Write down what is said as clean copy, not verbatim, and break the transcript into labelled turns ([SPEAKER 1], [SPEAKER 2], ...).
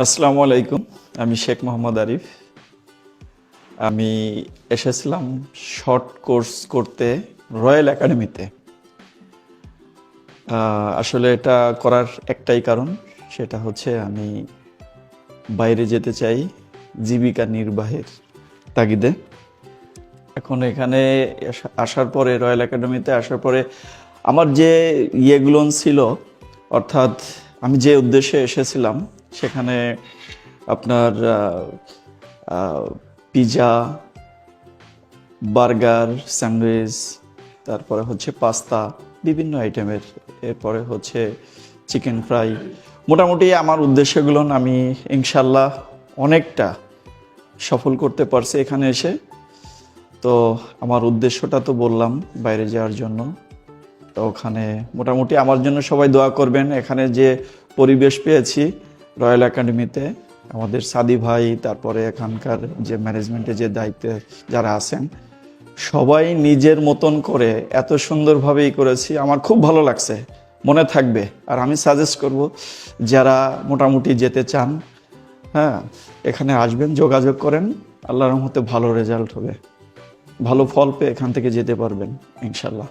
[SPEAKER 1] আসসালামু আলাইকুম। আমি শেখ মোহাম্মদ আরিফ। আমি এসেছিলাম শর্ট কোর্স করতে রয়্যাল একাডেমিতে। আসলে এটা করার একটাই কারণ, সেটা হচ্ছে আমি বাইরে যেতে চাই জীবিকা নির্বাহের তাগিদে। এখন এখানে আসার পরে, রয়্যাল একাডেমিতে আসার পরে আমার যে ইয়েগুলো ছিল, অর্থাৎ আমি যে উদ্দেশ্যে এসেছিলাম, সেখানে আপনার পিৎজা, বার্গার, স্যান্ডউইচ, তারপরে হচ্ছে পাস্তা, বিভিন্ন আইটেমের, এরপরে হচ্ছে চিকেন ফ্রাই। মোটামুটি আমার উদ্দেশ্যগুলো আমি ইনশাল্লাহ অনেকটা সফল করতে পারছি এখানে এসে। তো আমার উদ্দেশ্যটা তো বললাম বাইরে যাওয়ার জন্য। তো ওখানে মোটামুটি আমার জন্য সবাই দোয়া করবেন। এখানে যে পরিবেশ পেয়েছি রয়্যাল একাডেমিতে, আমাদের সাদি ভাই, তারপরে এখানকার যে ম্যানেজমেন্টে যে দায়িত্বে যারা আছেন, সবাই নিজের মতন করে এত সুন্দরভাবেই করেছি। আমার খুব ভালো লাগছে, মনে থাকবে। আর আমি সাজেস্ট করব, যারা মোটামুটি যেতে চান, হ্যাঁ, এখানে আসবেন, যোগাযোগ করেন। আল্লাহর রহমতে ভালো রেজাল্ট হবে, ভালো ফল পেয়ে এখান থেকে যেতে পারবেন ইনশাল্লাহ।